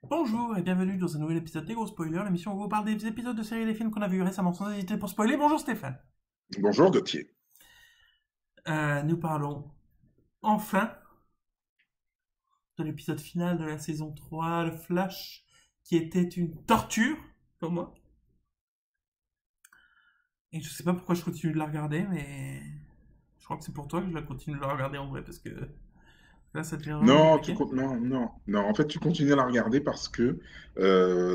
Bonjour et bienvenue dans un nouvel épisode des Gros Spoilers, l'émission où on vous parle des épisodes de séries et des films qu'on a vus récemment sans hésiter pour spoiler. Bonjour Stéphane. Bonjour Gauthier. Nous parlons enfin de l'épisode final de la saison 3, le Flash, qui était une torture pour moi. Et je sais pas pourquoi je continue de la regarder, mais je crois que c'est pour toi que je la continue de la regarder en vrai, parce que là ça devient vraiment Non, compliqué. non, non, non. En fait, tu continues à la regarder parce que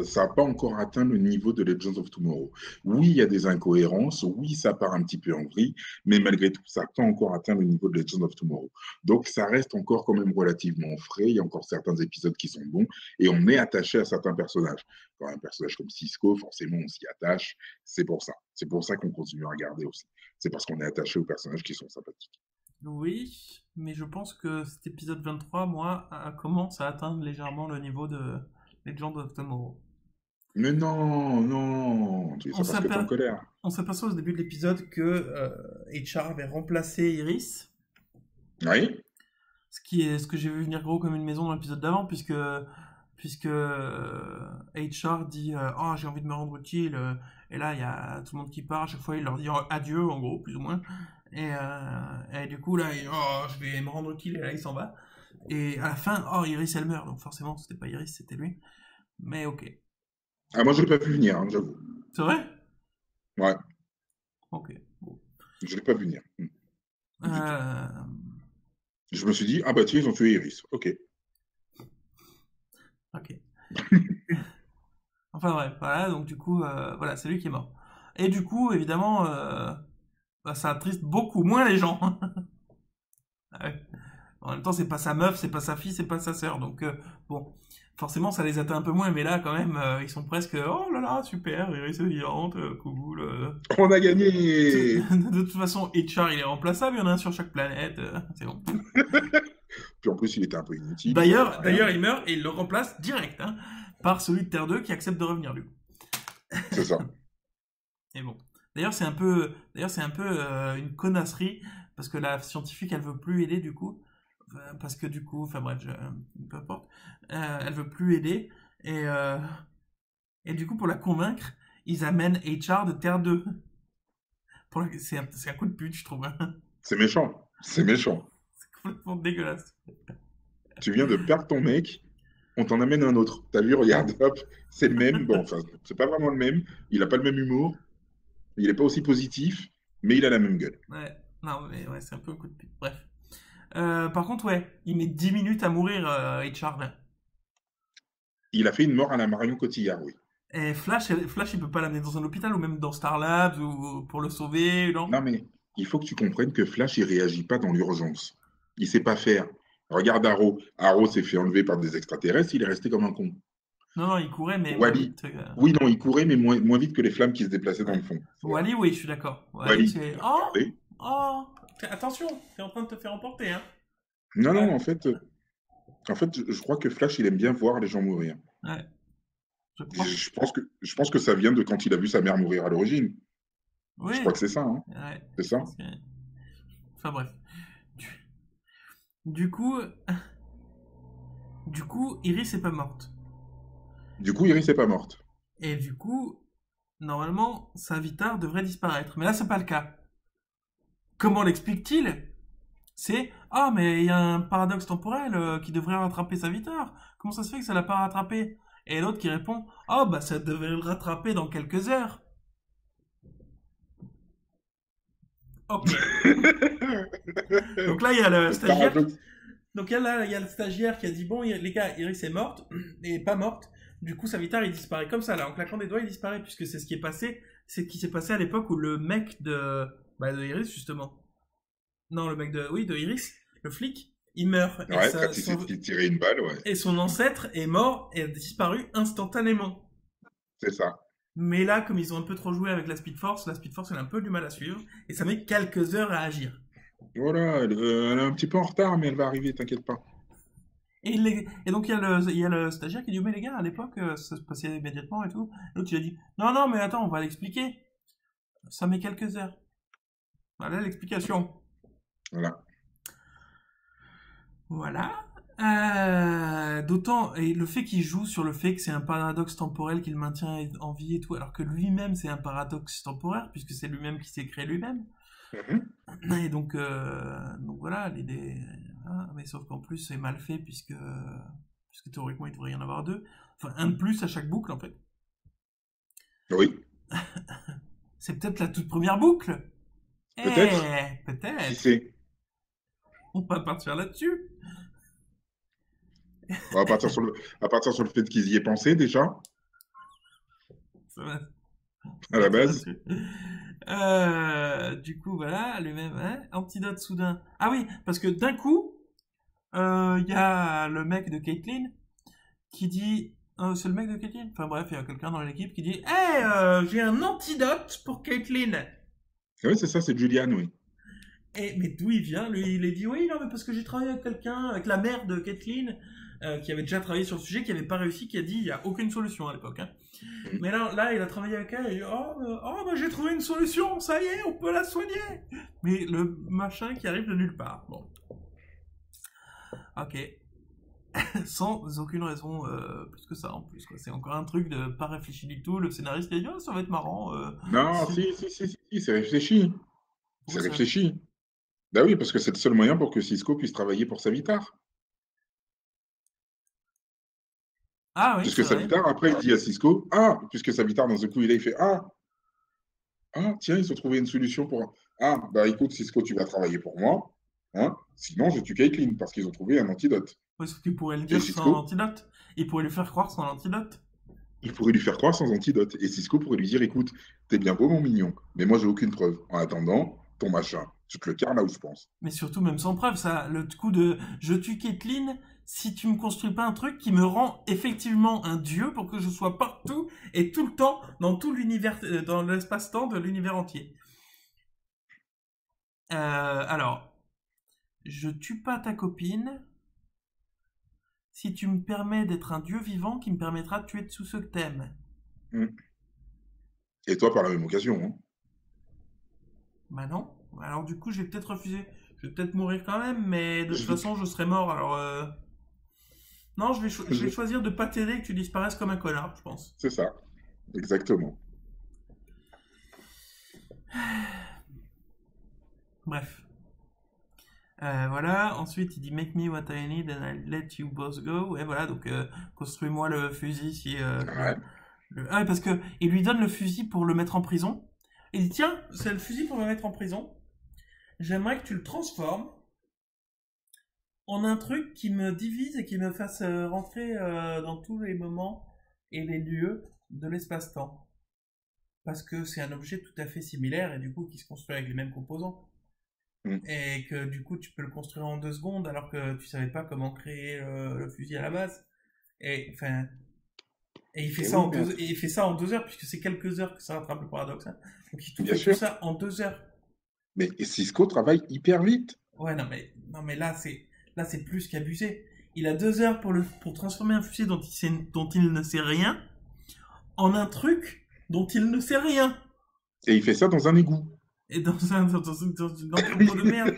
ça n'a pas encore atteint le niveau de Legends of Tomorrow. Oui, il y a des incohérences. Oui, ça part un petit peu en vrille, mais malgré tout, ça n'a pas encore atteint le niveau de Legends of Tomorrow. Donc, ça reste encore quand même relativement frais. Il y a encore certains épisodes qui sont bons et on est attaché à certains personnages. Quand un personnage comme Cisco, forcément, on s'y attache. C'est pour ça. C'est pour ça qu'on continue à regarder aussi. C'est parce qu'on est attaché aux personnages qui sont sympathiques. Oui, mais je pense que cet épisode 23, moi, commence à atteindre légèrement le niveau de Legend of Tomorrow. Mais non, non, On c'est parce que tu es en s'aperçoit colère. on s'aperçoit au début de l'épisode que HR avait remplacé Iris, Oui, ce qui est ce que j'ai vu venir gros comme une maison dans l'épisode d'avant, puisque HR dit oh j'ai envie de me rendre utile, et là il y a tout le monde qui part, à chaque fois il leur dit adieu en gros plus ou moins, et du coup là oh je vais me rendre utile et là il s'en va, et à la fin oh Iris elle meurt, donc forcément c'était pas Iris c'était lui, mais ok. ah, moi je l'ai pas vu venir, hein, j'avoue. C'est vrai. Ouais, Ok bon. je l'ai pas vu venir, du tout. Euh, Je me suis dit, ah bah tiens, ils ont tué Iris. Ok. ok. Enfin bref, voilà, donc du coup, voilà, c'est lui qui est mort. Et du coup, évidemment, bah, ça attriste beaucoup moins les gens. Ouais. En même temps, c'est pas sa meuf, c'est pas sa fille, c'est pas sa sœur, donc bon, forcément, ça les atteint un peu moins, mais là, quand même, ils sont presque, oh là là, super, Iris est vivante, cool. On a gagné! De toute façon, HR, il est remplaçable, il y en a un sur chaque planète, c'est bon. Puis en plus, il était un peu inutile, il servait à D'ailleurs, rien. il meurt et il le remplace direct, hein, par celui de Terre 2 qui accepte de revenir, lui. C'est ça. Et bon. D'ailleurs, c'est un peu une connasserie parce que la scientifique, elle veut plus aider du coup, parce que du coup, enfin bref, peu importe, elle veut plus aider et et du coup pour la convaincre, ils amènent HR de Terre 2. C'est un coup de pute, je trouve, hein. C'est méchant. C'est méchant. C'est complètement dégueulasse. Tu viens de perdre ton mec, on t'en amène un autre. T'as vu, regarde, hop, c'est le même. Bon, enfin, c'est pas vraiment le même. Il a pas le même humour. Il est pas aussi positif, mais il a la même gueule. Ouais, non mais ouais, c'est un peu un coup de pute. Bref. Par contre, ouais, il met 10 minutes à mourir, HR là. Il a fait une mort à la Marion Cotillard, oui. Et Flash, il peut pas l'amener dans un hôpital ou même dans Star Labs ou pour le sauver, non? Non, mais il faut que tu comprennes que Flash, il réagit pas dans l'urgence. Il sait pas faire. Regarde Arrow. Arrow s'est fait enlever par des extraterrestres, il est resté comme un con. Non, non, il courait, mais moins Wally. vite. Oui, non, il courait, mais moins vite que les flammes qui se déplaçaient dans Ouais. le fond. Voilà. Wally, oui, je suis d'accord. Wally, Wally, c'est. il a Oh! regardé. Oh! Attention, t'es en train de te faire emporter, hein? Non, Ouais, non, en fait, je crois que Flash, il aime bien voir les gens mourir. ouais, je crois. Je pense que ça vient de quand il a vu sa mère mourir à l'origine. Je crois Oui, que c'est ça, hein. ouais, C'est je ça. pense que. Enfin, bref. Du coup, du coup, Iris est pas morte. Du coup, Iris n'est pas morte. Et du coup, normalement, Savitar devrait disparaître. Mais là, c'est pas le cas. Comment l'explique-t-il? C'est ah mais il y a un paradoxe temporel qui devrait rattraper Savitar. Comment ça se fait que ça l'a pas rattrapé? Et l'autre qui répond ah bah ça devrait le rattraper dans quelques heures. Ok. Donc là il y a le Le stagiaire. paradoxe. Donc là il y a le stagiaire qui a dit bon les gars Iris est morte et pas morte. Du coup Savitar il disparaît comme ça là en claquant des doigts il disparaît puisque c'est ce qui est passé. C'est ce qui s'est passé à l'époque où le mec de Iris justement. Non le mec de oui de Iris le flic il meurt et Ouais, quand il s'est tiré une balle, ouais. et son ancêtre est mort et a disparu instantanément. C'est ça. Mais là, comme ils ont un peu trop joué avec la Speed Force elle a un peu du mal à suivre et ça met quelques heures à agir. Voilà, elle est un petit peu en retard, mais elle va arriver, t'inquiète pas. Et donc il y a le stagiaire qui dit mais les gars à l'époque ça se passait immédiatement et tout. L'autre il a dit non non mais attends on va l'expliquer. Ça met quelques heures. Voilà l'explication. Voilà. Voilà. D'autant, et le fait qu'il joue sur le fait que c'est un paradoxe temporel qui le maintient en vie et tout, alors que lui-même c'est un paradoxe temporaire, puisque c'est lui-même qui s'est créé lui-même. Mhm. Et donc voilà, l'idée. Voilà. Mais sauf qu'en plus c'est mal fait, puisque théoriquement il devrait y en avoir deux. Enfin, un de plus à chaque boucle en fait. Oui, C'est peut-être la toute première boucle. peut-être. Qui Peut-être. sait? On va partir là-dessus. On va partir à partir sur le fait qu'ils y aient pensé déjà, Ça va à la partir base. là-dessus. Du coup, voilà, lui-même, hein, antidote soudain. Ah oui, parce que d'un coup, il y a le mec de Caitlyn qui dit. C'est le mec de Caitlyn. Enfin bref, il y a quelqu'un dans l'équipe qui dit Hey, j'ai un antidote pour Caitlyn. Oui, c'est ça, c'est Julian, oui. Et, mais d'où il vient? Lui, il a dit oui, non, mais parce que j'ai travaillé avec quelqu'un, avec la mère de Caitlyn, qui avait déjà travaillé sur le sujet, qui n'avait pas réussi, qui a dit il n'y a aucune solution à l'époque. Hein. Mhm. Mais là, il a travaillé avec elle et il a dit bah, j'ai trouvé une solution, ça y est, on peut la soigner. Mais le machin qui arrive de nulle part. Bon, ok. Sans aucune raison plus que ça en plus. Quoi. C'est encore un truc de pas réfléchi du tout. Le scénariste a dit ça va être marrant. Non, si, c'est réfléchi. C'est Pourquoi ça? réfléchi. Bah oui, parce que c'est le seul moyen pour que Cisco puisse travailler pour Savitar. Ah oui, Puisque c'est vrai. Savitar, après, il dit à Cisco, ah, puisque Savitar, dans un coup, il fait, tiens, ils ont trouvé une solution pour. Ah, bah écoute, Cisco, tu vas travailler pour moi. Hein, sinon, je tue Caitlyn, parce qu'ils ont trouvé un antidote. Ouais, sauf qu'il pourrait le Et dire sans Cisco, l'antidote. Il pourrait lui faire croire sans l'antidote. il pourrait lui faire croire sans antidote. Et Cisco pourrait lui dire, écoute, t'es bien beau, mon mignon, mais moi, j'ai aucune preuve. En attendant, ton machin, je te le carre là où je pense. Mais surtout, même sans preuve, ça, le coup de je tue Caitlyn si tu me construis pas un truc qui me rend effectivement un dieu pour que je sois partout et tout le temps dans tout l'univers, dans l'espace-temps de l'univers entier. Alors, je tue pas ta copine si tu me permets d'être un dieu vivant qui me permettra de tuer tous ceux que t'aimes. Hmm. Et toi, par la même occasion. Hein. Bah non. Alors du coup, je vais peut-être refuser. Je vais peut-être mourir quand même, mais de toute Je vais- façon, je serai mort. Alors, non, je vais je- choisir de pas t'aider et que tu disparaisses comme un connard, je pense. C'est ça, exactement. Bref. Voilà, ensuite il dit Make me what I need and I'll let you both go. Et voilà, donc construis-moi le fusil si Ouais. Ah, ouais, parce que il lui donne le fusil pour le mettre en prison. Il dit Tiens, c'est le fusil pour me mettre en prison. J'aimerais que tu le transformes en un truc qui me divise et qui me fasse rentrer dans tous les moments et les lieux de l'espace-temps. Parce que c'est un objet tout à fait similaire et du coup qui se construit avec les mêmes composants. Hmm. Et que du coup tu peux le construire en 2 secondes alors que tu savais pas comment créer le fusil à la base. Et enfin, et il fait Et ça oui, en deux, et il fait ça en 2 heures puisque c'est quelques heures que ça rattrape le paradoxe. Hein. Donc il tout bien fait tout sûr. ça en 2 heures. Mais Cisco travaille hyper vite. Ouais non mais là c'est plus qu'abusé. Il a 2 heures pour transformer un fusil dont il ne sait rien en un truc dont il ne sait rien. Et il fait ça dans un égout. Et dans une entrepôt de merde.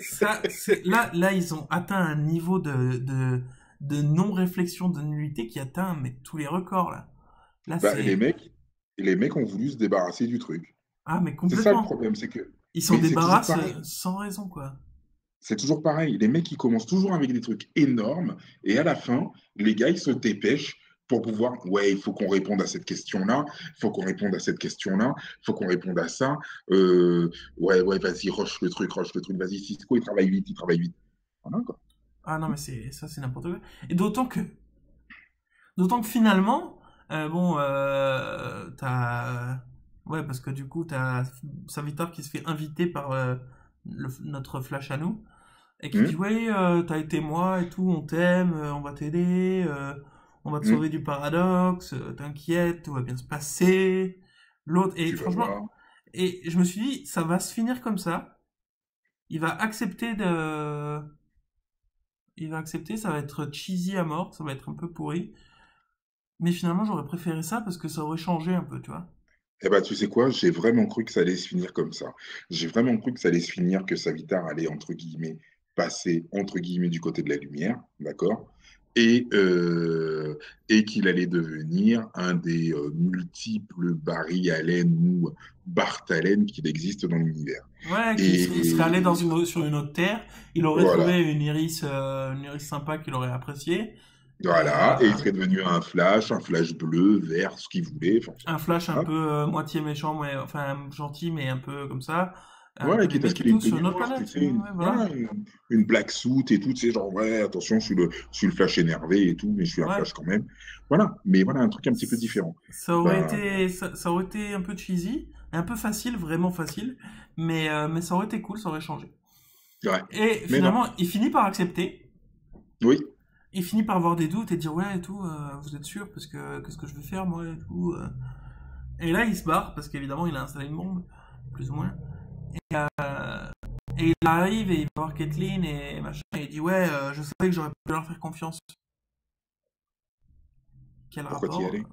Ça, là, ils ont atteint un niveau de non-réflexion, de nullité qui atteint mais, tous les records, là. Là, Bah, c'est... les mecs ont voulu se débarrasser du truc. Ah, mais C'est ça le complètement. problème, c'est que. Ils s'en Mais c'est toujours débarrassent pareil. sans raison, quoi. C'est toujours pareil. Les mecs, ils commencent toujours avec des trucs énormes. Et à la fin, les gars, ils se dépêchent pour pouvoir. Ouais, il faut qu'on réponde à cette question-là. Il faut qu'on réponde à cette question-là. Il faut qu'on réponde à ça. Ouais, vas-y, rush le truc. Vas-y, Cisco, il travaille vite, il travaille vite. Voilà, quoi. Ah non, mais ça, c'est n'importe quoi. Et d'autant que finalement, bon, t'as... Ouais, parce que du coup, t'as Savitar qui se fait inviter par notre Flash à nous, et qui dit Hum, ouais t'as été moi et tout, on t'aime, on va t'aider, on va te sauver hum, du paradoxe, t'inquiète, tout va bien se passer. L'autre, et tu vas franchement, voir. et je me suis dit ça va se finir comme ça, il va accepter de il va accepter, ça va être cheesy à mort, ça va être un peu pourri, mais finalement j'aurais préféré ça parce que ça aurait changé un peu, tu vois. Eh ben, tu sais quoi, j'ai vraiment cru que ça allait se finir comme ça. J'ai vraiment cru que ça allait se finir, que Savitar allait, entre guillemets, passer, entre guillemets, du côté de la lumière, d'accord? Et qu'il allait devenir un des multiples Barry Allen ou Bart Allen qu'il existe dans l'univers. Ouais, il serait allé Et sur une autre terre, il aurait voilà, trouvé une iris sympa qu'il aurait appréciée, et voilà, et il serait devenu un flash bleu, vert, ce qu'il voulait, enfin, un Flash un voilà. peu moitié méchant, mais, enfin gentil, mais un peu comme ça, Ouais, avec des quitte à ce mecs et qu'il ait tout, une sur tenue une autre noire, tu planète. sais, Ouais, voilà. voilà, une black suit et tout, tu sais, genre, ouais, attention, je suis le Flash énervé et tout, mais je suis un Ouais. Flash quand même. Voilà, mais voilà, un truc un petit peu différent. Ben, Ça aurait été un peu cheesy, un peu facile, vraiment facile, mais ça aurait été cool, ça aurait changé. ouais, Et mais non, finalement, il finit par accepter. oui, Il finit par avoir des doutes et dire ouais et tout, vous êtes sûr parce que qu'est-ce que je vais faire moi et tout. Et là il se barre parce qu'évidemment il a installé une bombe, plus ou moins. Et il arrive et il va voir Kathleen et machin et il dit ouais je savais que j'aurais pu leur faire confiance. Quel pourquoi t'y rapport? allais?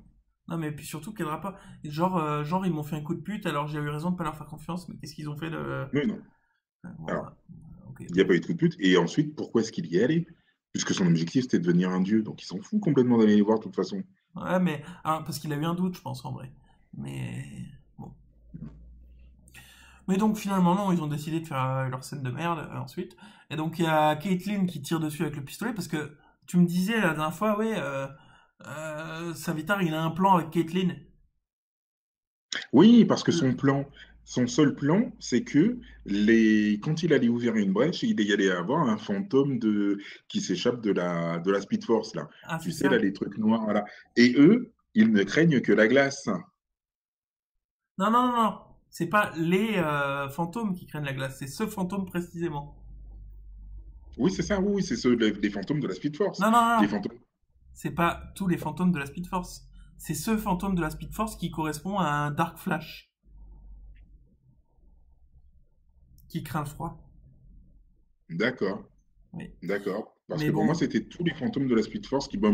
Non mais puis surtout quel rapport? Et genre ils m'ont fait un coup de pute alors j'ai eu raison de pas leur faire confiance mais qu'est-ce qu'ils ont fait de... Oui, non. Bon, Alors, ok il n'y a bon. pas eu de coup de pute, et ensuite, pourquoi est-ce qu'il y est allé? Puisque son objectif, c'était de devenir un dieu, donc il s'en fout complètement d'aller les voir de toute façon. Ouais mais parce qu'il a eu un doute je pense en vrai. Mais bon. Mais donc finalement non, ils ont décidé de faire leur scène de merde ensuite. Et donc il y a Caitlyn qui tire dessus avec le pistolet parce que tu me disais la dernière fois, ouais, Savitar il a un plan avec Caitlyn. Oui, parce que Euh, son seul plan, c'est que quand il allait ouvrir une brèche, il y allait avoir un fantôme qui s'échappe de la Speed Force, là. Ah Tu c'est sais, là, ça. les trucs noirs, voilà. Et eux, ils ne craignent que la glace. Non non non non, c'est pas les fantômes qui craignent la glace, c'est ce fantôme précisément. Oui, c'est ça, oui, oui, c'est ceux, les fantômes de la Speed Force. Non non non, Les non. fantômes. C'est pas tous les fantômes de la Speed Force. C'est ce fantôme de la Speed Force qui correspond à un Dark Flash qui craint le froid. D'accord, Oui. d'accord. Parce Mais que pour moi, bon, c'était tous les fantômes de la Speed Force qui, bon,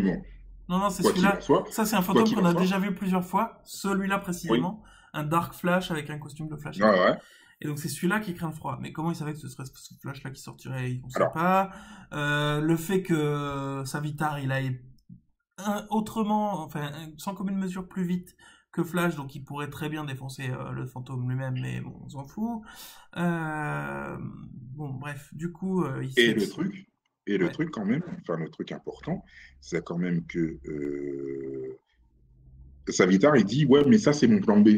non, non, c'est quoi qu'il en celui-là. soit, Ça, c'est un quoi fantôme qu'il qu'on en a soit, déjà vu plusieurs fois. Celui-là oui, précisément. Un Dark Flash avec un costume de Flash ouais, et tout. ouais. Et donc, c'est celui-là qui craint le froid. Mais comment il savait que ce serait ce Flash-là qui sortirait? On sait Alors, pas. Le fait que Savitar, il aille autrement, enfin, sans commune mesure plus vite que Flash, donc il pourrait très bien défoncer le fantôme lui-même, mais bon, on s'en fout. Euh, bon, bref, du coup, il se et fait... le truc, et le Ouais. truc quand même, enfin, le truc important, c'est quand même que Savitar, il dit, ouais, mais ça, c'est mon plan B.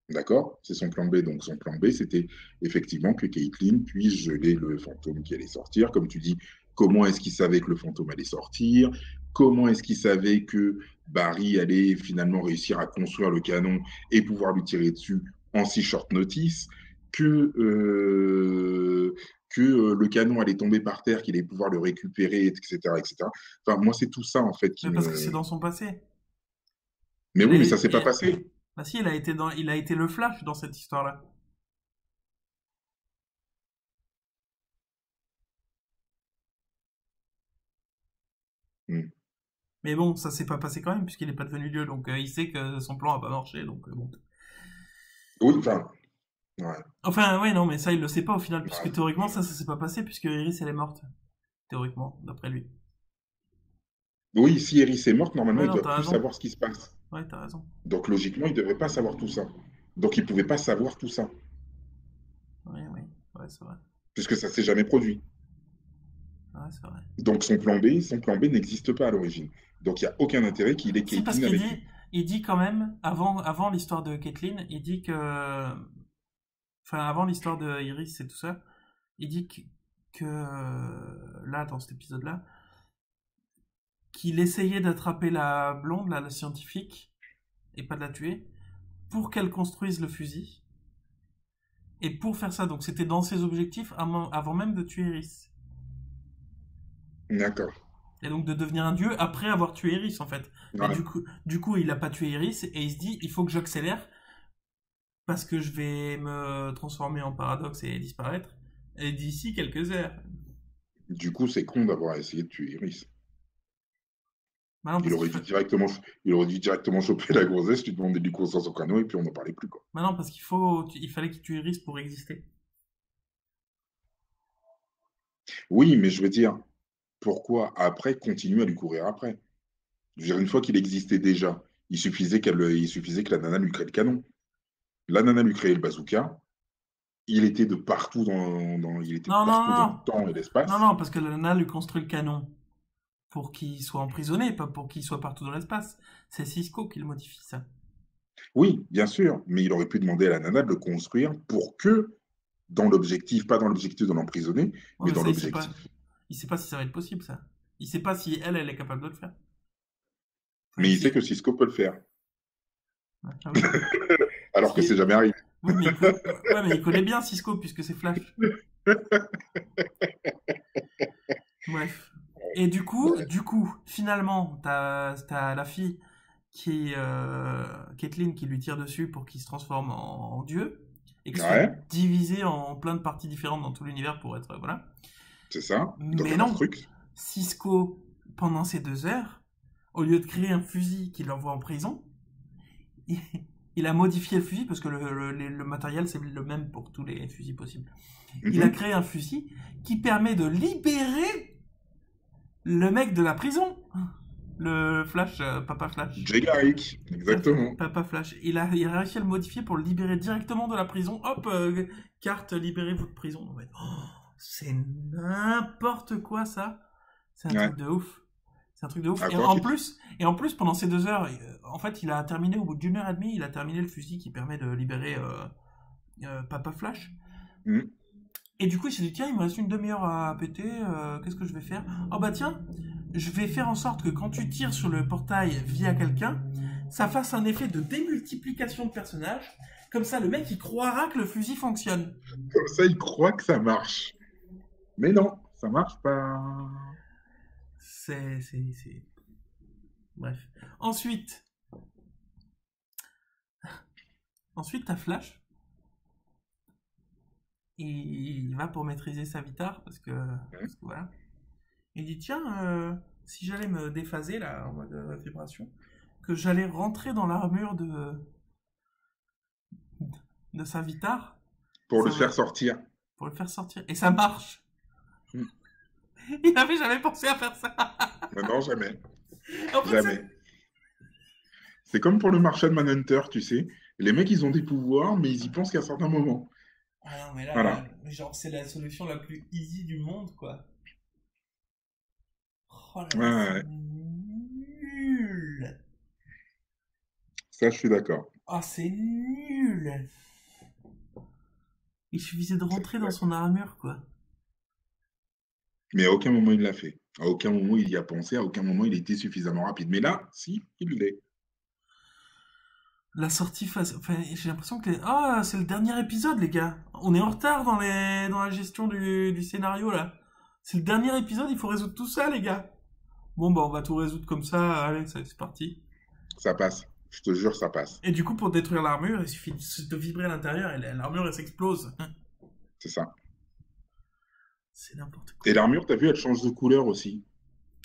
D'accord? C'est son plan B. Donc, son plan B, c'était effectivement que Caitlyn puisse geler le fantôme qui allait sortir. Comme tu dis, comment est-ce qu'il savait que le fantôme allait sortir? Comment est-ce qu'il savait que Barry allait finalement réussir à construire le canon et pouvoir lui tirer dessus en si short notice? Que, le canon allait tomber par terre, qu'il allait pouvoir le récupérer, etc., etc. Enfin, moi, c'est tout ça, en fait, qui Mais parce que c'est me... dans son passé. Mais Il oui, a, mais ça s'est pas il- passé. Bah si, il a été le Flash dans cette histoire-là. Hmm. Mais bon, ça s'est pas passé quand même, puisqu'il est pas devenu Dieu, donc il sait que son plan a pas marché, donc bon. Oui, enfin, ouais. Enfin, ouais, non, mais ça, il le sait pas au final, puisque Ouais. théoriquement, ça s'est pas passé, puisque Iris, elle est morte. Théoriquement, d'après lui. Oui, si Eris est morte, normalement, Ouais, il non, doit t'as plus raison. savoir ce qui se passe. Ouais, t'as raison. Donc, logiquement, il ne devrait pas savoir tout ça. Donc, il ne pouvait pas savoir tout ça, Ouais, ouais, ouais, c'est vrai. puisque ça ne s'est jamais produit. Ouais, c'est vrai. Donc, son plan B n'existe pas à l'origine. Donc, il n'y a aucun intérêt qu'il ait Si, parce Caitlyn avec lui. il dit quand même, avant l'histoire de Caitlyn, il dit que, enfin, avant l'histoire de Iris et tout ça, il dit là, dans cet épisode-là, qu'il essayait d'attraper la blonde, là, la scientifique, et pas de la tuer, pour qu'elle construise le fusil. Et pour faire ça, donc c'était dans ses objectifs avant même de tuer Iris. D'accord. Et donc de devenir un dieu après avoir tué Iris, en fait. Mais Ouais. du coup il a pas tué Iris, et il se dit, il faut que j'accélère, parce que je vais me transformer en paradoxe et disparaître, et d'ici quelques heures. Du coup, c'est con d'avoir essayé de tuer Iris. Bah non, Il parce qu'il aurait faut... dû directement, il aurait dû directement choper la grossesse, lui demander du conscience au canot, et puis on n'en parlait plus, quoi. Bah non, parce il fallait qu'il tue Iris pour exister. Oui, mais je veux dire, pourquoi après continuer à lui courir après? Je veux dire, une fois qu'il existait déjà, il suffisait que la nana lui crée le canon. La nana lui créait le bazooka, il était Non, non, partout dans le non. temps et Non, l'espace. non, parce que la nana lui construit le canon pour qu'il soit emprisonné, pas pour qu'il soit partout dans l'espace. C'est Cisco qui le modifie, ça. Oui, bien sûr, mais il aurait pu demander à la nana de le construire pour que, dans l'objectif, pas dans l'objectif de l'emprisonner, Ouais, mais mais dans ça, il sait pas. l'objectif. Il sait pas si ça va être possible, ça. Il sait pas si elle est capable de le faire. Enfin, Mais il il sait sait. que Cisco peut le faire, Ah oui, parce alors que c'est qu'il. jamais arrivé. Oui, mais ouais, mais il connaît bien Cisco puisque c'est Flash. Bref. Et du coup, finalement, t'as la fille qui est Caitlyn qui lui tire dessus pour qu'il se transforme en dieu et qu'il soit Ouais, divisé en plein de parties différentes dans tout l'univers pour être voilà. c'est ça, Mais Dr. non, Hartrux. Cisco, pendant ces 2 heures, au lieu de créer un fusil qui l'envoie en prison, il, il a modifié le fusil parce que le matériel c'est le même pour tous les fusils possibles. Il a Mhm. créé un fusil qui permet de libérer le mec de la prison. Le Flash, Papa Flash. Jay Garrick, exactement. Papa Flash. Il a réussi à le modifier pour le libérer directement de la prison. Hop, carte, libérez-vous de prison. Ouais. Oh, c'est n'importe quoi ça. C'est un Ouais. truc de ouf. C'est un truc de ouf. À croire qu'il... Et en plus, pendant ces 2 heures, en fait, il a terminé au bout d'1 heure et demie, il a terminé le fusil qui permet de libérer Papa Flash. Mhm. Et du coup, il s'est dit, tiens, il me reste une demi-heure à péter, qu'est-ce que je vais faire? Oh bah tiens, je vais faire en sorte que quand tu tires sur le portail via quelqu'un, ça fasse un effet de démultiplication de personnages. Comme ça, le mec, il croira que le fusil fonctionne. Comme ça, il croit que ça marche. Mais non, ça marche pas. C'est... Bref. Ensuite, t'as Flash. Il va pour maîtriser sa Vitar, parce que voilà. Il dit, tiens, si j'allais me déphaser, là, en mode vibration, que j'allais rentrer dans l'armure de sa Vitar, Pour le ça faire va, sortir. pour le faire sortir. Et ça marche. Mhm. Il avait jamais pensé à faire ça. Non, jamais. En fait, Jamais. C'est comme pour le Martian Manhunter, tu sais. Les mecs, ils ont des pouvoirs, mais ils y pensent qu'à certains moments. ah non, mais là, Voilà. genre, c'est la solution la plus easy du monde, quoi. Oh là Ouais, là, ouais, c'est ouais. nul. Ça, je suis d'accord. Oh, c'est nul. Il suffisait de Ça, je rentrer suis dans d'accord. son armure, quoi. Mais à aucun moment, il l'a fait. À aucun moment, il y a pensé. À aucun moment, il était suffisamment rapide. Mais là, si, il l'est. La sortie face. Enfin, j'ai l'impression que. Ah, c'est le dernier épisode, les gars. On est en retard dans la gestion du scénario, là. C'est le dernier épisode, il faut résoudre tout ça, les gars. Bon, bah, on va tout résoudre comme ça. Allez, c'est parti. Ça passe. Je te jure, ça passe. Et du coup, pour détruire l'armure, il suffit de vibrer à l'intérieur et l'armure, elle s'explose. C'est ça. C'est n'importe Et quoi. l'armure, t'as vu, elle change de couleur aussi.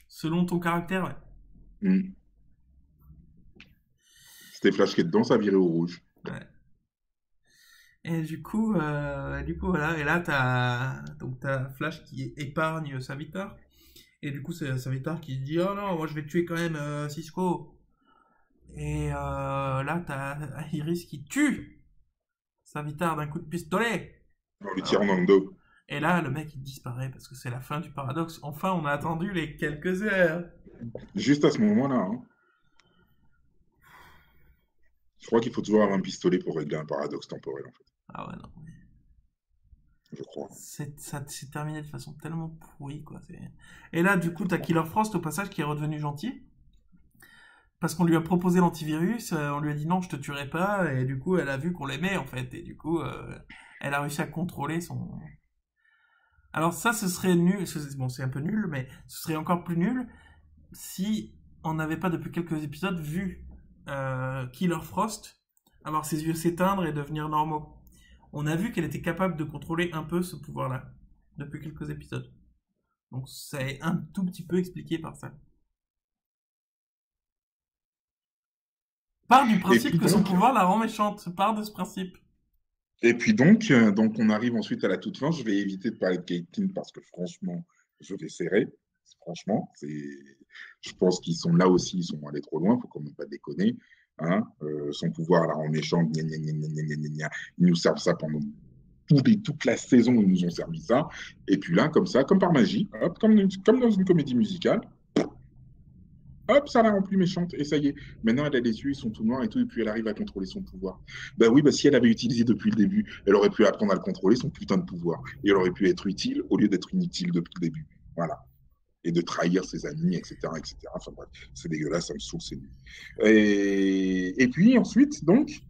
Selon ton caractère, ouais. Hmm. C'était Flash qui est dedans, ça virait au rouge. Ouais. Et du coup, voilà. Et là, t'as Flash qui épargne Savitar. Et du coup, c'est Savitar qui dit, oh non, moi je vais tuer quand même Cisco. Et là, t'as Iris qui tue Savitar d'un coup de pistolet. En lui Alors, tirant dans le dos. et là, le mec il disparaît parce que c'est la fin du paradoxe. Enfin, on a attendu les quelques heures. Juste à ce moment-là, hein. Je crois qu'il faut toujours avoir un pistolet pour régler un paradoxe temporel, en fait. Ah ouais, non. Je crois. Ça s'est terminé de façon tellement pourrie, quoi. Et là, du coup, t'as Killer Frost au passage qui est redevenu gentil. Parce qu'on lui a proposé l'antivirus, on lui a dit non, je te tuerai pas, et du coup, elle a vu qu'on l'aimait, en fait. Et du coup, elle a réussi à contrôler son. Alors, ça, ce serait nul. Bon, c'est un peu nul, mais ce serait encore plus nul si on n'avait pas, depuis quelques épisodes, vu Killer Frost avoir ses yeux s'éteindre et devenir normaux. On a vu qu'elle était capable de contrôler un peu ce pouvoir-là depuis quelques épisodes. Donc ça est un tout petit peu expliqué par ça. Part du Et principe puis que son donc, pouvoir la rend méchante. Part de ce principe. Et puis donc, on arrive ensuite à la toute fin. Je vais éviter de parler de Caitlyn parce que franchement, je vais serrer. Franchement, je pense qu'ils sont là aussi, ils sont allés trop loin, il faut quand même pas déconner. Hein. Son pouvoir la rend méchante, gna, gna, gna, gna, gna, gna, gna. Ils nous servent ça pendant toute la saison, ils nous ont servi ça. Et puis là, comme ça, comme par magie, hop, comme dans une comédie musicale, hop, ça la rend plus méchante, et ça y est. Maintenant, elle a les yeux, ils sont tout noirs et tout, et puis elle arrive à contrôler son pouvoir. Ben oui, bah, si elle avait utilisé depuis le début, elle aurait pu apprendre à le contrôler, son putain de pouvoir. Et elle aurait pu être utile au lieu d'être inutile depuis le début. Voilà. Et de trahir ses amis, etc., etc. Enfin bref, c'est dégueulasse, ça me saoule, c'est nul. Et puis ensuite, donc,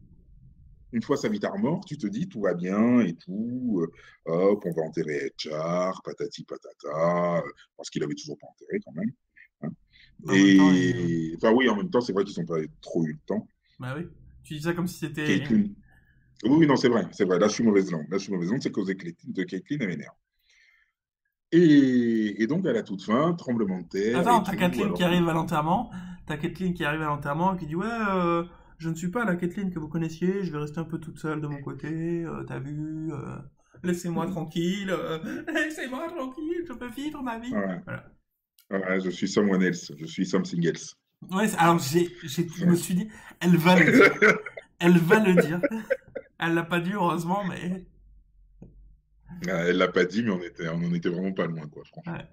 une fois sa Savitar mort, tu te dis tout va bien et tout. Hop, on va enterrer Etchar, patati patata, parce qu'il avait toujours pas enterré quand même. Hein. Bah, en même temps, Et enfin oui, en même temps, c'est vrai qu'ils n'ont pas trop eu le temps. bah oui. Tu dis ça comme si c'était. Caitlyn. Oui, oui, non, c'est vrai, c'est vrai. Là, je suis mauvaise langue. Là, je suis mauvaise langue, c'est causé de Caitlyn, elle m'énerve. Et donc, à la toute fin, tremblement de terre et Attends, t'as tout. Kathleen qui Alors que arrive à l'enterrement. T'as Kathleen qui arrive à l'enterrement et qui dit ouais, je ne suis pas la Kathleen que vous connaissiez. Je vais rester un peu toute seule de mon côté. T'as vu laissez-moi tranquille. Laissez-moi tranquille. Je peux vivre ma vie. ouais, Voilà. ouais, je suis someone else, je suis something else. Ouais, alors je me suis dit, elle va le dire. Elle va le dire. Elle l'a pas dit heureusement, mais Elle l'a pas dit, mais on en était vraiment pas loin, quoi, franchement. ouais.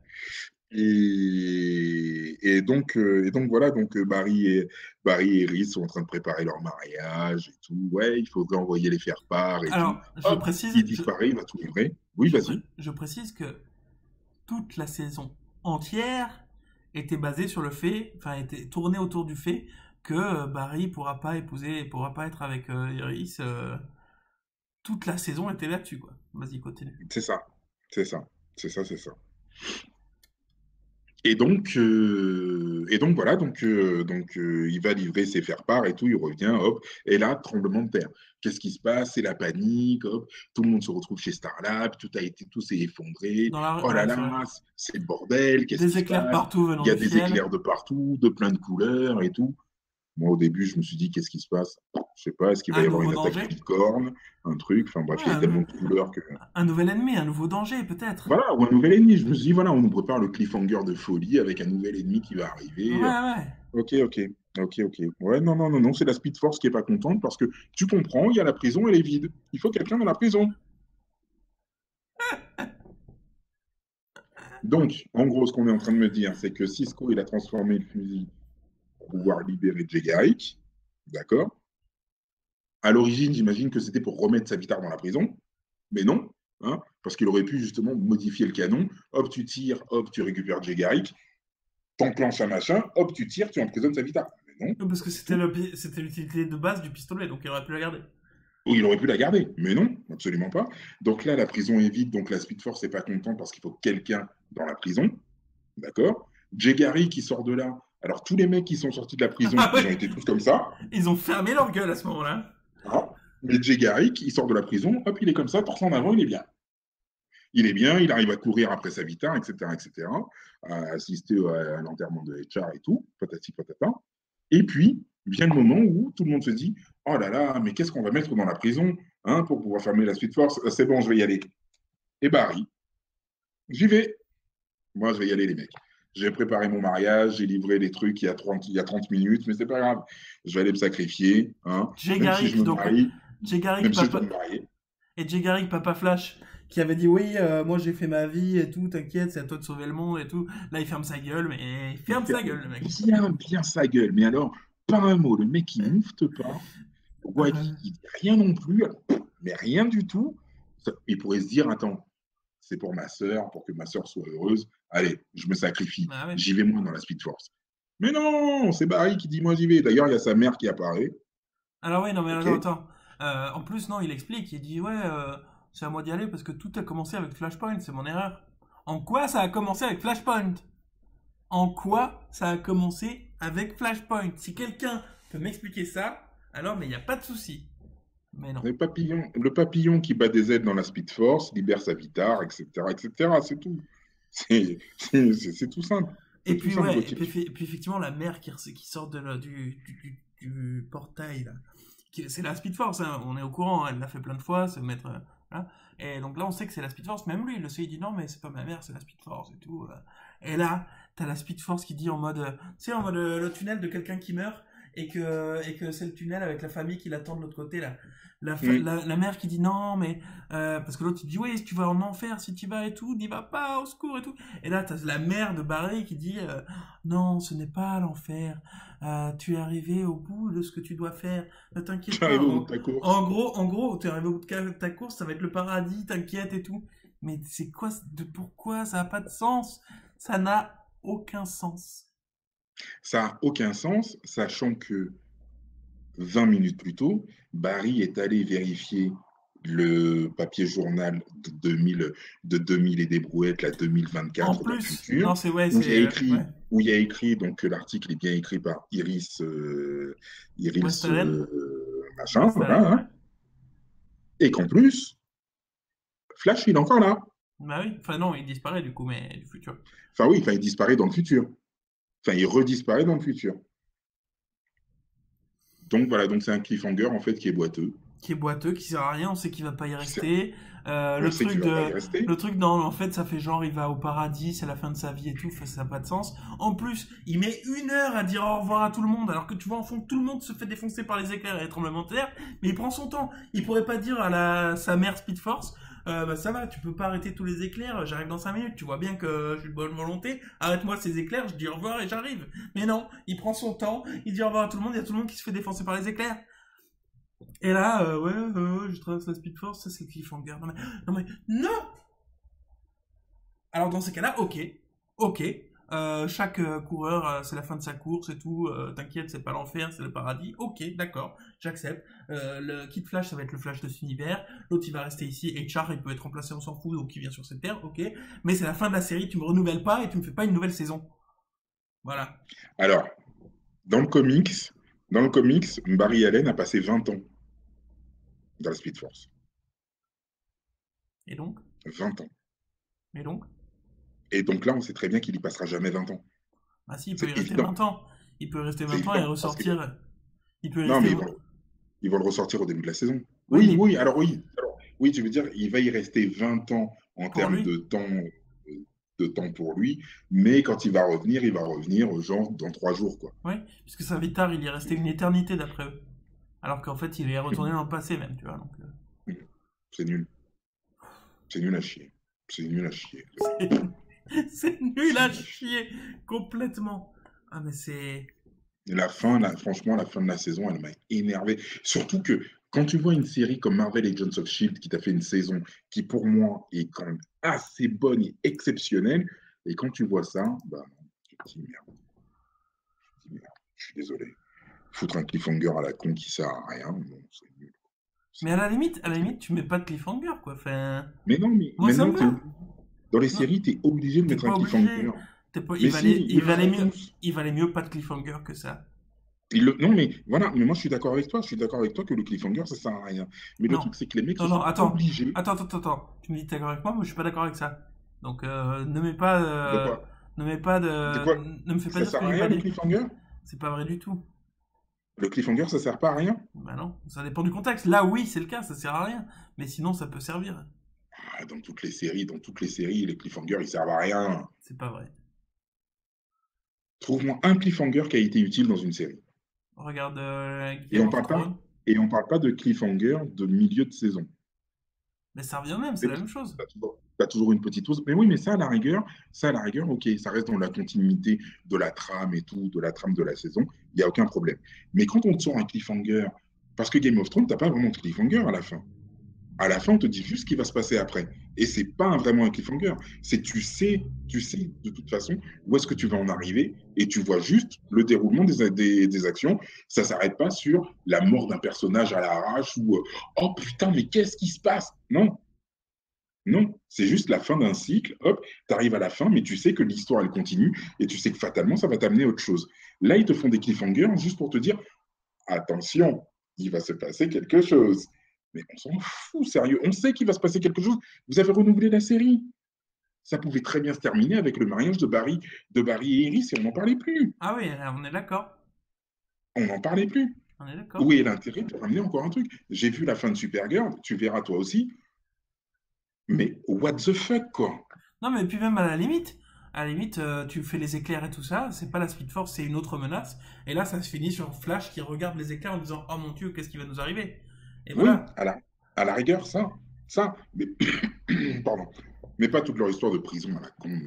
Et donc voilà, donc Barry et Rhys sont en train de préparer leur mariage et tout. Ouais, il faudrait envoyer les faire-part et tout. Alors je Hop, précise, il disparaît, il va tout livrer. Oui, vas-y. je précise que toute la saison entière était basée sur le fait, enfin était tournée autour du fait que Barry pourra pas être avec Iris. Toute la saison était là-dessus quoi. Vas-y, continue. C'est ça, c'est ça, c'est ça, c'est ça. Et donc voilà, il va livrer ses faire-part et tout, il revient, hop, et là, tremblement de terre. Qu'est-ce qui se passe? C'est la panique, hop, tout le monde se retrouve chez Starlab, tout s'est effondré. Dans la, Oh là ouais, c'est vrai. là, c'est le bordel, qu'est-ce qui Des se éclairs passe? partout Il venant y a du des ciel. éclairs de partout, de plein de couleurs et tout. Moi, au début, je me suis dit, qu'est-ce qui se passe? Je sais pas, est-ce qu'il va Un y avoir nouveau une attaque danger. licorne, un truc? Enfin bref, Ouais, il y avait tellement de couleurs que. un nouvel ennemi, un nouveau danger peut-être. Voilà, ou un nouvel ennemi. Je me suis dit, voilà, on nous prépare le cliffhanger de folie avec un nouvel ennemi qui va Ouais, arriver. ouais. Ok, ok, ok, ok. Ouais, non, non, non, non, c'est la Speed Force qui est pas contente parce que tu comprends, il y a la prison, elle est vide. Il faut quelqu'un dans la prison. Donc, en gros, ce qu'on est en train de me dire, c'est que Cisco, il a transformé le fusil pour pouvoir libérer Jay Garrick. D'accord? À l'origine, j'imagine que c'était pour remettre sa guitare dans la prison. Mais non, hein, parce qu'il aurait pu justement modifier le canon. Hop, tu tires, hop, tu récupères Jay Garrick. T'enclenches un machin, hop, tu tires, tu emprisonnes sa guitare. Mais non, Parce pas que du tout. c'était l'utilité de base du pistolet, donc il aurait pu la garder. Ou il aurait pu la garder, mais non, absolument pas. Donc là, la prison est vide, donc la Speed Force n'est pas contente parce qu'il faut quelqu'un dans la prison, d'accord? Jay Garrick qui sort de là. Alors tous les mecs qui sont sortis de la prison, Ah ils ont ouais. été tous comme ça. Ils ont fermé leur gueule à ce moment-là. Hein. Mais Jay Garrick, il sort de la prison, hop, il est comme ça, torse en avant, il est bien. Il est bien, il arrive à courir après sa guitare, etc., etc., à assister à l'enterrement de HR et tout, patati patata. Et puis, vient le moment où tout le monde se dit, oh là là, mais qu'est-ce qu'on va mettre dans la prison, hein, pour pouvoir fermer la Speed Force? C'est bon, je vais y aller. Et Barry, j'y vais. Moi, je vais y aller, les mecs. J'ai préparé mon mariage, j'ai livré les trucs il y a 30 minutes, mais c'est pas grave. Je vais aller me sacrifier, hein, Jay même si je Garrick, me donc marie, Jay Garrick, même si je dois papa me marier. et Jay Garrick, papa Flash, qui avait dit oui, moi j'ai fait ma vie et tout, t'inquiète, c'est à toi de sauver le monde et tout. Là, il ferme sa gueule, mais il Il ferme sa ferme gueule, le mec. bien, bien sa gueule. Mais alors, pas un mot. Le mec, il moufte pas. Ouais, il dit rien non plus. Mais rien du tout. Il pourrait se dire, attends, c'est pour ma sœur, pour que ma sœur soit heureuse. Allez, je me sacrifie. Ah ouais. J'y vais moi dans la Speed Force. Mais non, c'est Barry qui dit moi j'y vais. D'ailleurs, il y a sa mère qui apparaît. Alors oui, non mais Ok. attends. En plus, non, il explique, il dit ouais, c'est à moi d'y aller parce que tout a commencé avec Flashpoint, c'est mon erreur. En quoi ça a commencé avec Flashpoint? En quoi ça a commencé avec Flashpoint? Si quelqu'un peut m'expliquer ça, alors mais il n'y a pas de souci. Mais non. Le papillon qui bat des ailes dans la Speed Force libère sa guitare, etc., etc. C'est tout. C'est tout simple. Et C'est tout puis simple, ouais, et Gauthier. puis effectivement la mère qui sort de du portail là, C'est la Speed Force, hein, on est au courant, elle l'a fait plein de fois, se mettre. Voilà. Et donc là, on sait que c'est la Speed Force, même lui, il le sait, il dit non, mais c'est pas ma mère, c'est la Speed Force et tout. Et là, t'as la Speed Force qui dit en mode. Tu sais, en mode le tunnel de quelqu'un qui meurt, et que c'est le tunnel avec la famille qui l'attend de l'autre côté, là. Mm. La mère qui dit non, mais. Parce que l'autre, il dit oui, si tu vas en enfer, si tu vas et tout, n'y va pas, au secours et tout. Et là, t'as la mère de Barry qui dit non, ce n'est pas l'enfer. Tu es arrivé au bout de ce que tu dois faire. Ne t'inquiète Tu arrives pas. au bout de ta course. Tu es arrivé au bout de ta course, ça va être le paradis, t'inquiète et tout. Mais c'est quoi, pourquoi ça n'a pas de sens? Ça n'a aucun sens. Ça n'a aucun sens, sachant que 20 minutes plus tôt, Barry est allé vérifier le papier journal de 2000 et des brouettes, la En 2024 dans le plus, futur, non, c'est ouais, où il y a c'est ouais. écrit, où il y a écrit donc que l'article est bien écrit par Iris West Allen, machin, West voilà, Allen, ouais. hein, et qu'en plus, Flash, il est encore là. Bah oui, enfin non, il disparaît du coup, mais du futur. Enfin oui, enfin, il disparaît dans le futur. Enfin, il redisparaît dans le futur. Donc voilà, donc c'est un cliffhanger en fait qui est boiteux. Qui est boiteux, qui sert à rien, on sait qu'il va pas y Qui sert- rester. On sait qu'il va pas y rester. Le truc dans, en fait, ça fait genre il va au paradis, c'est la fin de sa vie et tout, ça n'a pas de sens. En plus, il met 1 heure à dire au revoir à tout le monde, alors que tu vois en fond tout le monde se fait défoncer par les éclairs et les tremblements de terre, mais il prend son temps. Il pourrait pas dire à sa mère Speed Force, bah ça va, tu peux pas arrêter tous les éclairs, j'arrive dans 5 minutes, tu vois bien que je suis de bonne volonté, arrête-moi ces éclairs, je dis au revoir et j'arrive. Mais non, il prend son temps, il dit au revoir à tout le monde, il y a tout le monde qui se fait défoncer par les éclairs. Et là, je traverse la Speed Force, ça c'est le cliffhanger. Non. Alors dans ces cas-là, ok. Chaque coureur, c'est la fin de sa course et tout. T'inquiète, c'est pas l'enfer, c'est le paradis. Ok, d'accord, j'accepte. Le Kid Flash, ça va être le Flash de cet univers. L'autre, il va rester ici. Et Char, il peut être remplacé, on s'en fout, donc il vient sur cette terre. Ok, mais c'est la fin de la série. Tu me renouvelles pas et tu me fais pas une nouvelle saison. Voilà. Alors, dans le comics, Barry Allen a passé 20 ans dans la Speed Force. Et donc, 20 ans. et donc, Et donc là, on sait très bien qu'il y passera jamais 20 ans. bah si, il peut y C'est rester évident. 20 ans. Il peut rester C'est 20 ans et évident. Parce que, ressortir. Il peut y non, rester. mais ils vont le ressortir au début de la saison. Oui, Oui, mais oui, alors oui. Alors, oui, tu veux dire, il va y rester 20 ans en pour termes lui. de temps pour lui, mais quand il va revenir genre dans 3 jours, quoi. Oui, puisque Savitar, il y est resté une éternité d'après eux. Alors qu'en fait, il est retourné dans le passé même, tu vois. Donc, C'est nul. C'est nul à chier. C'est nul à chier. c'est nul C'est à nul à chier. chier, complètement. Ah, mais c'est. Et la fin, franchement, la fin de la saison, elle m'a énervé. Surtout que quand tu vois une série comme Marvel et Agents of Shield qui t'a fait une saison qui, pour moi, est quand même assez bonne et exceptionnelle, et quand tu vois ça, bah, tu te dis merde. Tu te dis, merde. Je suis désolé. Foutre un cliffhanger à la con qui sert à rien, non, c'est nul. Mais C'est nul. à la limite, tu mets pas de cliffhanger, quoi. Enfin, Mais non, mais moi, ça maintenant, me va. dans les Non, séries, tu es obligé de t'es mettre un pas obligé. cliffhanger. T'es pas... Mais si, il le font tous. Il valait mieux pas de cliffhanger que ça. Non, mais voilà, mais moi je suis d'accord avec toi. Je suis d'accord avec toi que le cliffhanger, ça sert à rien. Mais le Non. truc, c'est que les mecs se Non, sont attends. obligés. Attends. Tu me dis que t'es d'accord avec moi, mais je suis pas d'accord avec ça. Donc, ne mets pas. De quoi? Ne mets pas De de. quoi? Ne me fais pas Ça dire ce sert que à j'ai rien pas le dit. cliffhanger? C'est pas vrai du tout. Le cliffhanger, ça sert pas à rien? Bah non, ça dépend du contexte. Là, oui, c'est le cas, ça sert à rien. Mais sinon, ça peut servir. Ah, dans toutes les séries, les cliffhangers, ils servent à rien. C'est pas vrai. Trouve-moi un cliffhanger qui a été utile dans une série. Regarde Et Game on of parle Thrones. pas, et on parle pas de cliffhanger de milieu de saison. Mais ça revient même, c'est Les la même cliff- chose. T'as toujours une petite pause. Mais oui, mais ça, à la rigueur, ok, ça reste dans la continuité de la trame et tout, de la trame de la saison, il n'y a aucun problème. Mais quand on te sort un cliffhanger, parce que Game of Thrones, t'as pas vraiment de cliffhanger à la fin. À la fin, on te dit juste ce qui va se passer après. Et c'est pas vraiment un cliffhanger. C'est tu sais de toute façon où est-ce que tu vas en arriver et tu vois juste le déroulement des actions. Ça s'arrête pas sur la mort d'un personnage à l'arrache ou oh putain, mais qu'est-ce qui se passe? Non, non, c'est juste la fin d'un cycle. Hop, tu arrives à la fin, mais tu sais que l'histoire elle continue et tu sais que fatalement ça va t'amener à autre chose. Là, ils te font des cliffhangers juste pour te dire attention, il va se passer quelque chose. Mais on s'en fout, sérieux. On sait qu'il va se passer quelque chose. Vous avez renouvelé la série. Ça pouvait très bien se terminer avec le mariage de Barry et Iris et on n'en parlait plus. Ah oui, on est d'accord. On n'en parlait plus. On est d'accord. Où est l'intérêt de ramener encore un truc? J'ai vu la fin de Supergirl, tu verras toi aussi, mais what the fuck, quoi? Non, mais puis même à la limite, tu fais les éclairs et tout ça, c'est pas la Speed Force, c'est une autre menace. Et là, ça se finit sur Flash qui regarde les éclairs en disant, oh mon Dieu, qu'est-ce qui va nous arriver? Et Oui, voilà. à la rigueur, ça, mais, pardon, mais pas toute leur histoire de prison à la con.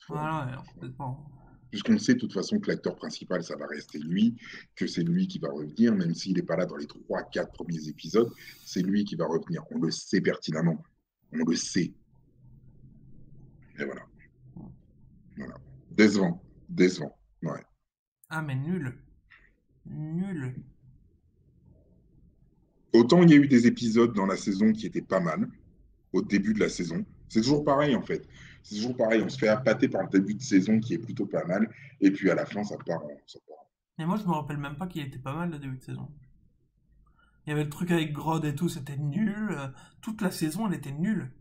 Voilà, ouais, complètement. Puisqu'on sait de toute façon que l'acteur principal, ça va rester lui, que c'est lui qui va revenir, même s'il n'est pas là dans les 3, 4 premiers épisodes, c'est lui qui va revenir. On le sait pertinemment. On le sait. Et voilà. Voilà. Décevant. Décevant. Ouais. Ah, mais nul. Nul. Autant il y a eu des épisodes dans la saison qui étaient pas mal, au début de la saison. C'est toujours pareil, en fait. C'est toujours pareil. On se fait appâter par le début de saison qui est plutôt pas mal. Et puis à la fin, ça part. Ça part. Et moi, je me rappelle même pas qu'il était pas mal le début de saison. Il y avait le truc avec Grodd et tout, c'était nul. Toute la saison, elle était nulle.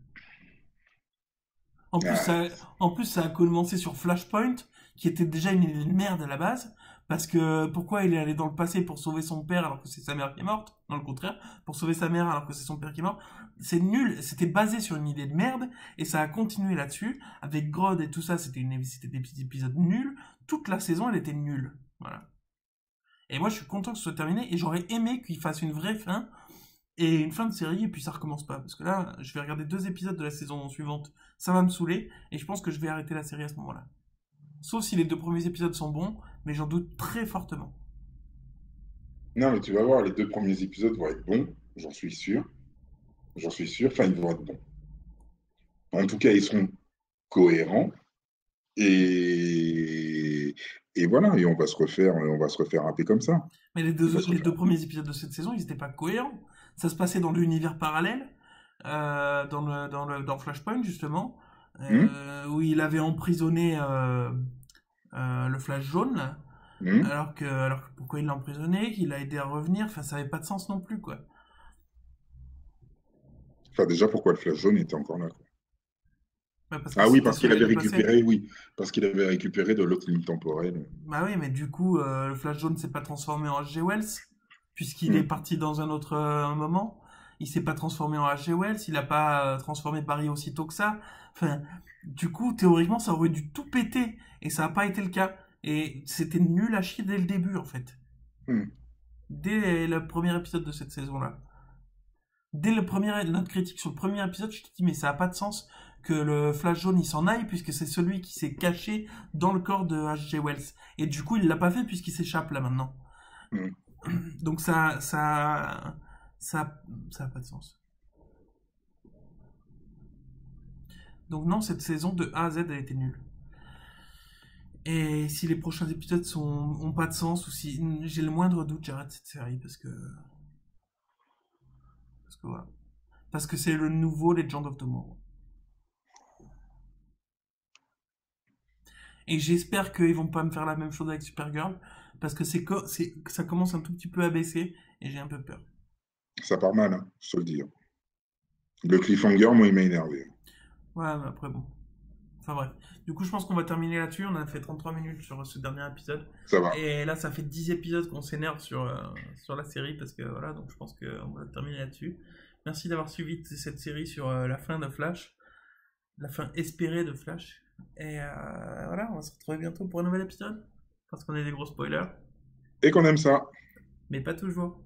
En plus, Ah, ça, en plus, ça a commencé sur Flashpoint, qui était déjà une idée de merde à la base. Parce que pourquoi il est allé dans le passé pour sauver son père alors que c'est sa mère qui est morte? Non, le contraire. Pour sauver sa mère alors que c'est son père qui est mort. C'est nul. C'était basé sur une idée de merde. Et ça a continué là-dessus. Avec Grodd et tout ça, c'était des petits épisodes nuls. Toute la saison, elle était nulle. Voilà. Et moi, je suis content que ce soit terminé. Et j'aurais aimé qu'il fasse une vraie fin et une fin de série, et puis ça recommence pas. Parce que là, je vais regarder 2 épisodes de la saison suivante, ça va me saouler, et je pense que je vais arrêter la série à ce moment-là. Sauf si les 2 premiers épisodes sont bons, mais j'en doute très fortement. non, mais tu vas voir, les 2 premiers épisodes vont être bons, j'en suis sûr. J'en suis sûr. Enfin, ils vont être bons. En tout cas, ils seront cohérents. Et, et voilà, et on va se refaire un peu comme ça. Mais On va se les refaire. deux premiers épisodes de cette saison, ils étaient pas cohérents. Ça se passait dans l'univers parallèle, dans Flashpoint, justement, Hum, où il avait emprisonné le Flash jaune, là. hum. Alors que pourquoi il l'a emprisonné, qu'il l'a aidé à revenir, enfin, ça avait pas de sens non plus, quoi. Enfin, déjà, pourquoi le Flash jaune était encore là, quoi. Bah, parce que Ah oui, c'était parce qu'il celui avait du passé. récupéré, oui, parce qu'il avait récupéré de l'autre ligne temporelle. Bah oui, mais du coup, le Flash jaune s'est pas transformé en H.G. Wells, puisqu'il est Hum. parti dans un autre moment. Il s'est pas transformé en H.G. Wells, il a pas transformé Barry aussitôt que ça. Enfin, du coup, théoriquement, ça aurait dû tout péter, et ça a pas été le cas. Et c'était nul à chier dès le début, en fait. Hum. Dès le premier épisode de cette saison-là. Dès notre critique sur le premier épisode, je te dis, mais ça a pas de sens que le Flash jaune il s'en aille puisque c'est celui qui s'est caché dans le corps de H.G. Wells. Et du coup, il l'a pas fait puisqu'il s'échappe là maintenant. Hum. Donc ça a pas de sens. Donc non, cette saison de A à Z a été nulle. Et si les prochains épisodes ont pas de sens ou si j'ai le moindre doute, j'arrête cette série parce que voilà. Parce que c'est le nouveau Legend of Tomorrow. Et j'espère qu'ils vont pas me faire la même chose avec Supergirl, parce que ça commence un tout petit peu à baisser, et j'ai un peu peur. Ça part mal, hein, je te le dis, hein. Le cliffhanger, moi, il m'a énervé. Ouais, mais après bon. Enfin bref. Du coup, je pense qu'on va terminer là-dessus. On a fait 33 minutes sur ce dernier épisode. Ça va. Et là, ça fait 10 épisodes qu'on s'énerve sur la série, parce que voilà, donc je pense qu'on va terminer là-dessus. Merci d'avoir suivi cette série sur la fin de Flash, la fin espérée de Flash. Et voilà, on va se retrouver bientôt pour un nouvel épisode, parce qu'on est des gros spoilers, Et qu'on aime ça. mais pas toujours.